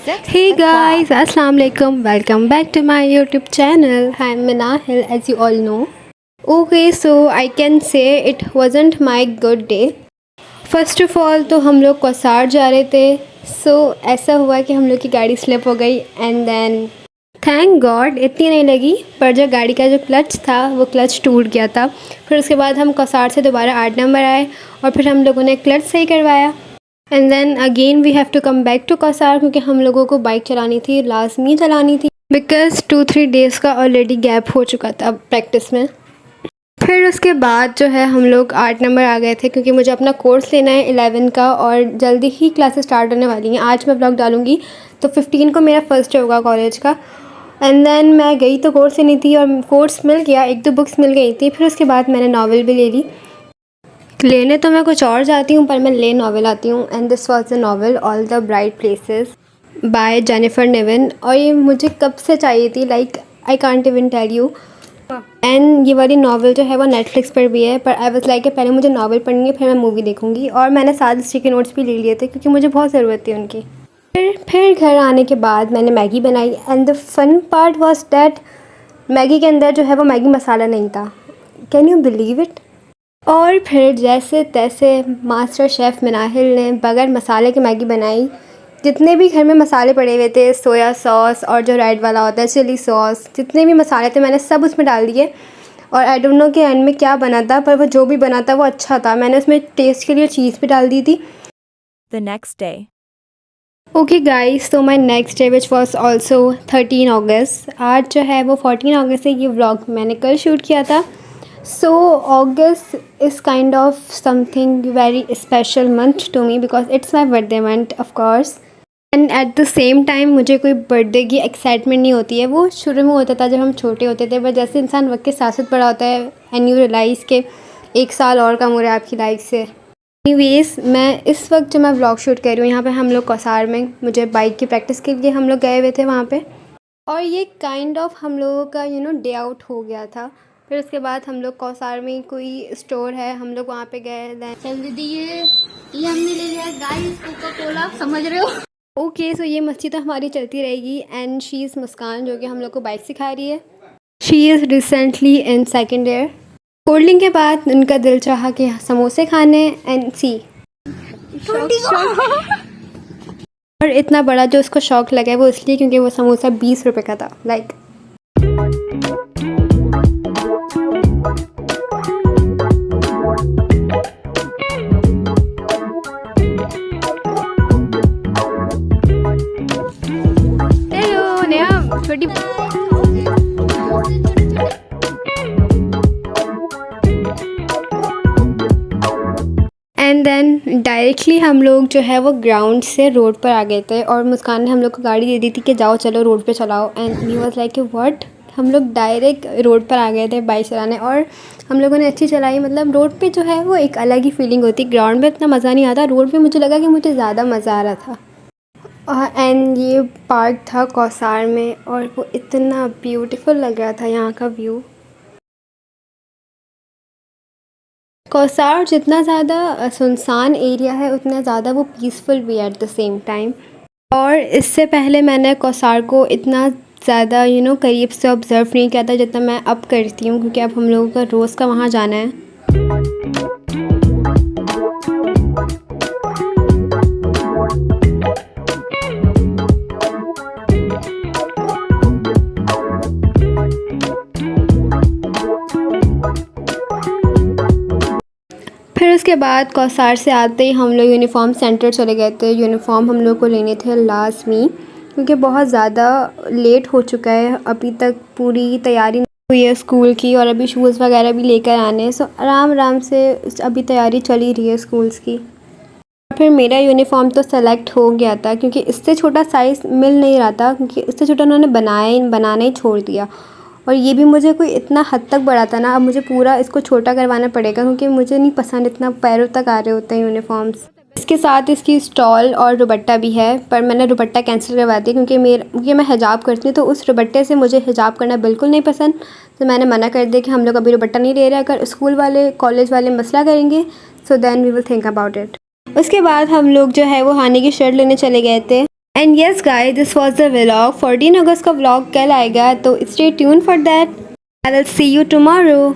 Hey guys, Assalamu alaikum. Welcome back to my YouTube channel. I'm Minahil, as you all know. Okay, so I can say it wasn't my good day. First of all तो हम लोग कसार जा रहे थे. ऐसा हुआ कि हम लोग की गाड़ी स्लिप हो गई एंड देन थैंक गॉड इतनी नहीं लगी, पर जो गाड़ी का जो क्लच था वो क्लच टूट गया था. फिर उसके बाद हम कसार से दोबारा 8 नंबर आए और फिर हम लोगों ने क्लच सही करवाया and then again we have to come back to Kasar, क्योंकि हम लोगों को बाइक चलानी थी, लाजमी चलानी थी, बिकॉज 2-3 डेज़ का ऑलरेडी गैप हो चुका था प्रैक्टिस में. फिर उसके बाद जो है हम लोग 8 नंबर आ गए थे, क्योंकि मुझे अपना कोर्स लेना है 11 का और जल्दी ही क्लासेस स्टार्ट होने वाली हैं. आज मैं ब्लॉग डालूँगी तो 15 को मेरा फर्स्ट डे होगा कॉलेज का. एंड देन मैं गई तो कोर्स लेनी थी और कोर्स मिल गया, 1-2 बुक्स मिल गई थी. फिर उसके बाद मैंने नावल भी ले ली. लेने तो मैं कुछ और जाती हूँ पर मैं ले नावल आती हूँ. And this was the novel all the bright places by Jennifer Niven. और ये मुझे कब से चाहिए थी, like I can't even tell you. And ये वाली नावल जो है वो नेटफ्लिक्स पर भी है, पर आई वाज लाइक पहले मुझे नावल पढ़नी है फिर मैं मूवी देखूँगी. और मैंने साथ स्टिकी नोट्स भी ले लिए थे क्योंकि मुझे बहुत ज़रूरत थी उनकी. फिर घर आने के बाद मैंने मैगी बनाई and the fun part was that Maggi के अंदर जो है वो मैगी मसाला नहीं था. Can you believe it. और फिर जैसे तैसे मास्टर शेफ़ मिनाहिल ने बगैर मसाले की मैगी बनाई. जितने भी घर में मसाले पड़े हुए थे, सोया सॉस और जो रेड वाला होता है चिली सॉस, जितने भी मसाले थे मैंने सब उसमें डाल दिए. और आई डोंट नो कि एंड में क्या बना था, पर वो जो भी बना था वो अच्छा था. मैंने उसमें टेस्ट के लिए चीज़ भी डाल दी थी. The next day. Okay guys, तो my next day which was also 13 August. आज जो है वो 14 अगस्त है. ये व्लॉग मैंने कल शूट किया था. So August is kind of something very special month to me because it's my birthday month of course. And at the same time मुझे कोई बर्थडे की एक्साइटमेंट नहीं होती है. वो शुरू में होता था जब हम छोटे होते थे, पर जैसे इंसान वक्त के साथ साथ बड़ा होता है एंड यू रियलाइज़ के 1 साल और कम हो रहा है आपकी लाइफ से. एनीवेज, मैं इस वक्त जो मैं व्लॉग शूट कर रही हूँ यहाँ पे हम लोग कसार में, मुझे बाइक की प्रैक्टिस के लिए हम लोग गए हुए थे वहाँ पे. और ये काइंड ऑफ हम लोगों का डे आउट हो गया था. फिर उसके बाद हम लोग कौसार में कोई स्टोर है, हम लोग वहाँ पे गए. चल दीदी ये हमने ले लिया गाइस कोका कोला, समझ रहे हो. ओके, सो ये मस्ती तो हमारी चलती रहेगी. एंड शी इज़ मुस्कान जो कि हम लोग को बाइक सिखा रही है. She is recently in second year. Cold drink के बाद उनका दिल चाहा कि समोसे खाने एंड सी. और इतना बड़ा जो उसको शौक लगा है वो इसलिए क्योंकि वो समोसा 20 रुपये का था. लाइक हेलो नेहा, छोटी. एंड देन डायरेक्टली हम लोग जो है वो ग्राउंड से रोड पर आ गए थे और मुस्कान ने हम लोग को गाड़ी दे दी थी कि जाओ चलो रोड पे चलाओ. And we was like what. हम लोग डायरेक्ट रोड पर आ गए थे बाइक चलाने और हम लोगों ने अच्छी चलाई. मतलब रोड पे जो है वो एक अलग ही फीलिंग होती है. ग्राउंड में इतना मज़ा नहीं आता, रोड पे मुझे लगा कि मुझे ज़्यादा मज़ा आ रहा था. एंड ये पार्क था कौसार में और वो इतना ब्यूटीफुल लग रहा था यहाँ का व्यू. कौसार जितना ज़्यादा सुनसान एरिया है उतना ज़्यादा वो पीसफुल भी है एट द सेम टाइम. और इससे पहले मैंने कौसार को इतना ज़्यादा करीब से ऑब्ज़र्व नहीं किया था जितना मैं अब करती हूँ, क्योंकि अब हम लोगों का रोज़ का वहाँ जाना है. फिर उसके बाद कौसार से आते ही हम लोग यूनिफॉर्म सेंटर चले गए थे. यूनिफॉर्म हम लोग को लेने थे लाजमी, क्योंकि बहुत ज़्यादा लेट हो चुका है. अभी तक पूरी तैयारी नहीं हुई है स्कूल की और अभी शूज़ वगैरह भी लेकर आने हैं. सो आराम आराम से अभी तैयारी चल ही रही है स्कूल्स की. फिर मेरा यूनिफॉर्म तो सेलेक्ट हो गया था क्योंकि इससे छोटा साइज़ मिल नहीं रहा था, क्योंकि इससे छोटा उन्होंने बनाना ही छोड़ दिया. और ये भी मुझे कोई इतना हद तक बड़ा था ना, अब मुझे पूरा इसको छोटा करवाना पड़ेगा क्योंकि मुझे नहीं पसंद इतना पैरों तक आ रहे होते हैं यूनिफॉर्म्स. इसके साथ इसकी स्टॉल और दुपट्टा भी है, पर मैंने दुपट्टा कैंसिल करवा दिया क्योंकि मैं हिजाब करती हूँ तो उस दुपट्टे से मुझे हिजाब करना बिल्कुल नहीं पसंद. तो मैंने मना कर दिया कि हम लोग अभी दुपट्टा नहीं ले रहे. अगर स्कूल वाले कॉलेज वाले मसला करेंगे so then we will think about it. उसके बाद हम लोग जो है वो हानी की शर्ट लेने चले गए थे. And yes guys, this was the vlog. 14 अगस्त का व्लॉग कल आएगा, तो stay tune for that. I will see you tomorrow.